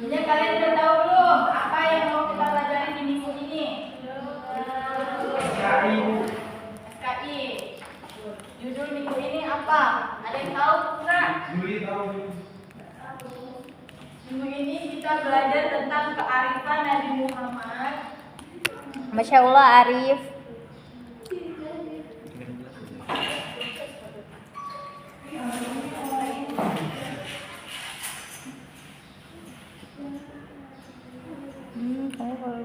Ya, kalian udah tahu belum apa yang mau kita pelajari di minggu ini? SKI. Judul minggu ini apa? Ada yang tahu enggak? Minggu ini kita belajar tentang kearifan Nabi Muhammad. Masya Allah, Arif. Kamu kalau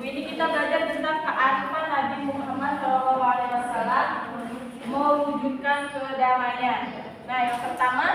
ini kita belajar tentang kearifan Nabi Muhammad SAW mewujudkan kedamaian. Nah, yang pertama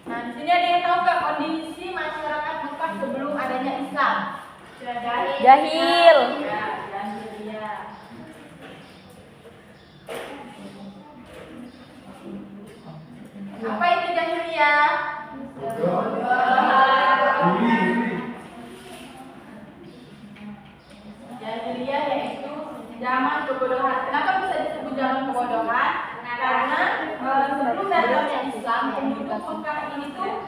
Nah, di sini ada yang tahu nggak kondisi masyarakat Mekah sebelum adanya Islam? Jahil. Ya, jahiliyah. Apa itu jahiliyah? Jahiliyah yaitu zaman kebodohan. Kenapa bisa disebut zaman kebodohan? Karena sebelum datangnya Islam, penduduk Mekah ini tuh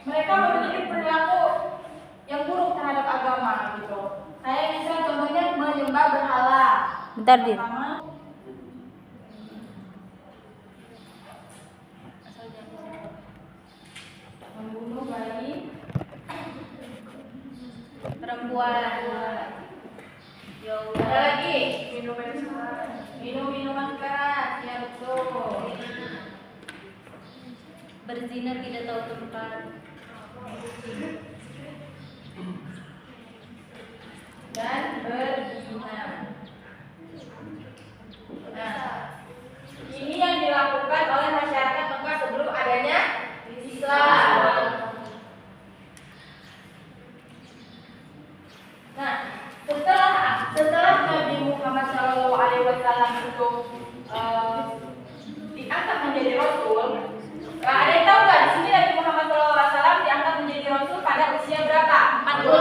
mereka memiliki perilaku yang buruk terhadap agama gitu. Saya bisa contohnya menyembah berhala. Bentar, Din. Pertama, membunuh bayi, Perempuan. ada lagi minum minuman keras, ya betul. Berzina tidak tahu tempat. Dan berzina. Nah, ini yang dilakukan oleh masyarakat Mekah sebelum adanya Islam. Nah, setelah Nabi Muhammad SAW itu diangkat menjadi Rasul, ada yang tahu nggak di sini Nabi Muhammad SAW diangkat menjadi Rasul pada usia berapa? 40.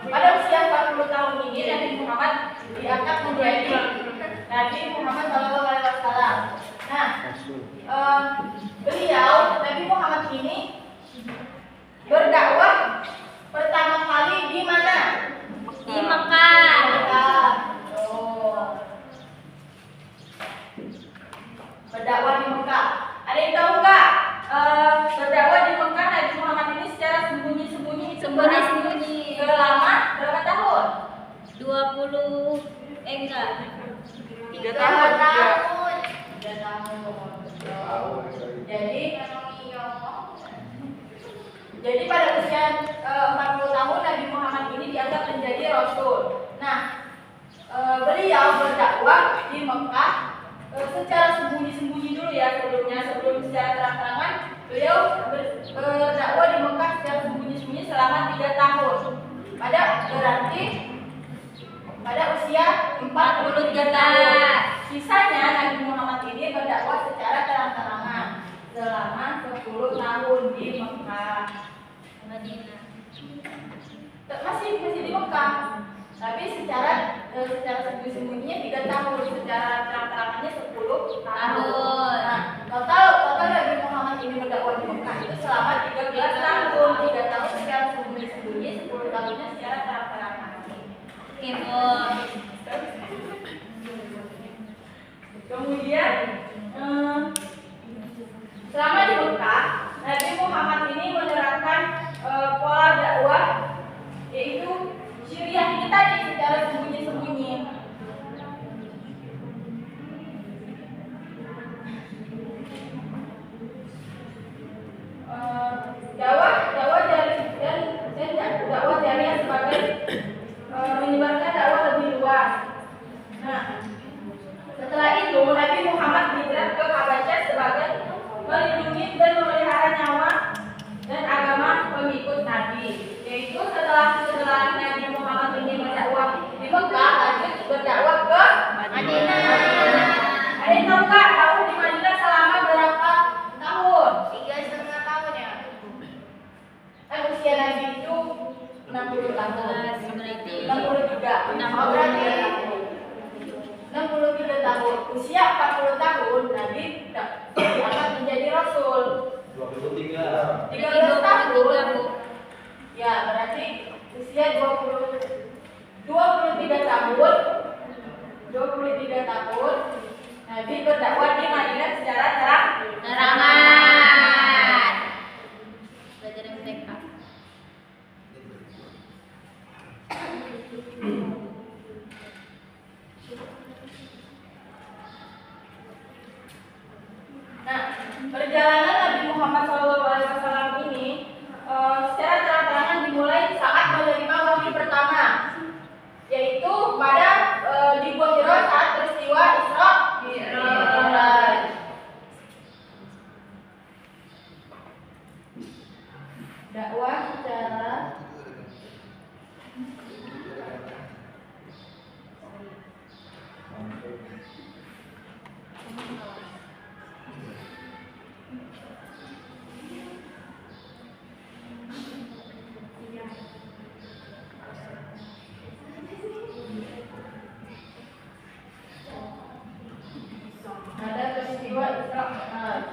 Pada usia 40 tahun ini Nabi Muhammad diangkat menjadi Nabi Muhammad SAW. Nah, beliau Nabi Muhammad ini berdakwah pertama kali di mana? Di Mekah. Berdakwah di Mekah. Ada yang tahu nggak? Berdakwah di Mekah Nabi Muhammad ini secara sembunyi-sembunyi selama berapa tahun? 20 enggak. 3 tahun. 3 tahun. Jadi pada usia 40 tahun Nabi Muhammad ini dianggap menjadi Rasul. Nah, beliau berdakwah di Mekah secara sembunyi-sembunyi dulu ya sebelum secara terang-terangan. Beliau berdakwah di Mekah secara sembunyi-sembunyi selama 3 tahun. Pada usia 43 tahun. Sisanya Nabi Muhammad ini berdakwah secara terang-terangan selama 10 tahun di Mekah. Madinah. Masih di Mekah, tapi secara sembunyi-sembunyinya 3 tahun, secara terang-terangannya 10 tahun. Nah, total Nabi Muhammad ini berdakwah di Mekah itu selama 13 tahun, 3 tahun secara sembunyi-sembunyi, 10 tahunnya secara terang-terangan. Kemudian selama di Mekah, Nabi Muhammad ini menerapkan pola dakwah yaitu syiriah ini tadi secara sembunyi-sembunyi. oh berarti 63 tahun. Usia 40 tahun Nabi akan menjadi rasul. 23. 13 tahun. Bu. Ya, berarti usia 23 tahun. 23 tahun Nabi berdakwah di Madinah secara Terangan. Belajar MTK. Nah, perjalanan Nabi Muhammad SAW ini secara terang-terangan dimulai saat menerima wahyu pertama, yaitu pada di Gua Hira saat peristiwa Isra Mi'raj. Dakwah secara ada peristiwa Isra Mi'raj.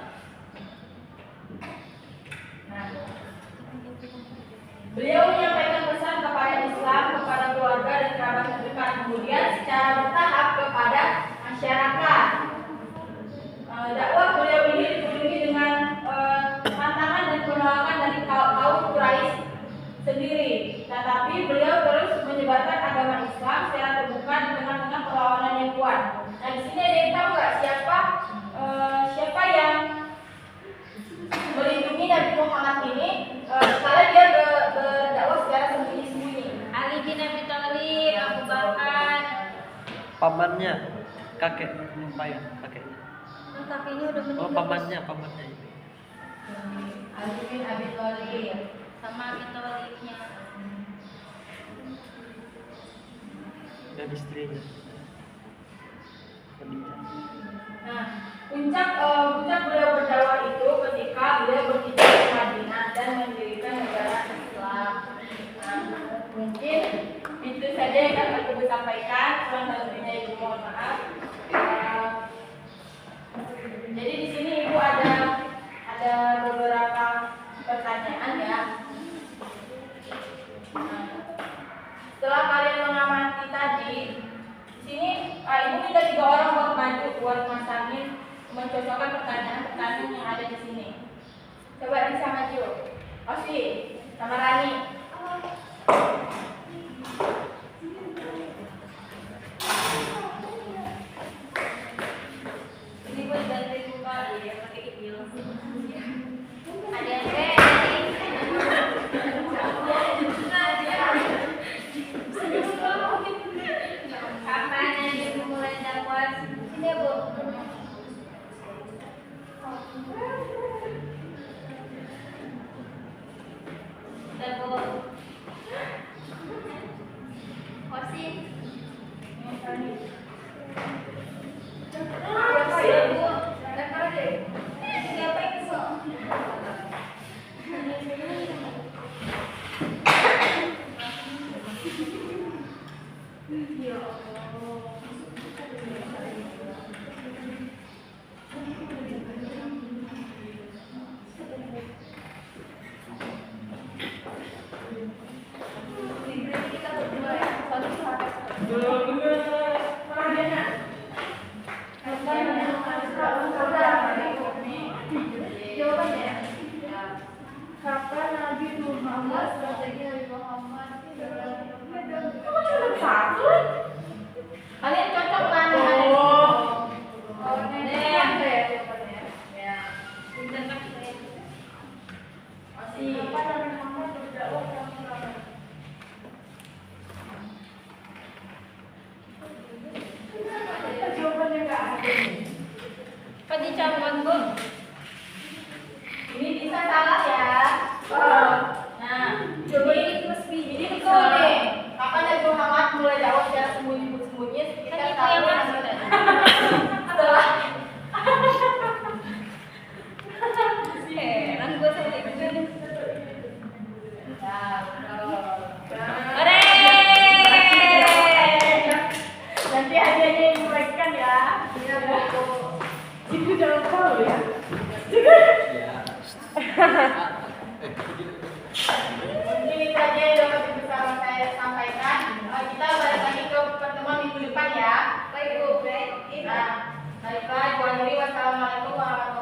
Nah, beliau menyampaikan pesan kepada Islam, kepada keluarga dan kerabat terdekat, kemudian secara bertahap kepada masyarakat. Dakwah beliau ini dipenuhi dengan tantangan dan penolakan dari kaum Quraisy sendiri, tetapi beliau terus menyebarkan agama Islam secara terbuka di tengah-tengah perlawanan yang kuat. Nah, di sini ada yang tahu nggak siapa yang melindungi Nabi Muhammad ini kalau dia berdakwah secara sembunyi-sembunyi? Ali bin Abi Thalib, Abu Bakar. Pamannya, kakek lumayan kakeknya. Kakeknya udah Oh, meninggal. pamannya. Ali bin Abi Thalib. Sama Abi Thalibnya. Dan istrinya. Khadijah. Nah, puncak beliau berdakwah itu ketika beliau berhijrah ke Madinah dan mendirikan negara Islam. Nah, mungkin itu saja yang dapat aku sampaikan. Kurang lebihnya ibu mohon maaf. Jadi di sini ibu ada beberapa pertanyaan ya. Nah, setelah kalian mengamati tadi, di sini ibu minta 3 orang buat maju buat masangin mencocokkan pertanyaan-pertanyaan yang ada di sini. Coba bisa maju. Osi sama Rani. Ini buat bantuin buka ya pakai email. Ada yang kapan yang mulai dakwah? Sini Bu. Bu. Osin. Kapan Nabi Muhammad strategi Nabi Muhammad satu kalian cocok mana nenek ya masih kapan Nabi Muhammad berdakwah jawabannya nggak ada Apa dicampur Bu? ini bisa salah ya. Nah, coba ini betul nih. Kapan Nabi Muhammad mulai dakwah secara sembunyi-sembunyi? Kan itu yang masuk tadi. Setelah Heran gue sama itu. ya, betul. Hore! Baiklah, Ibu Andri, wassalamualaikum warahmatullahi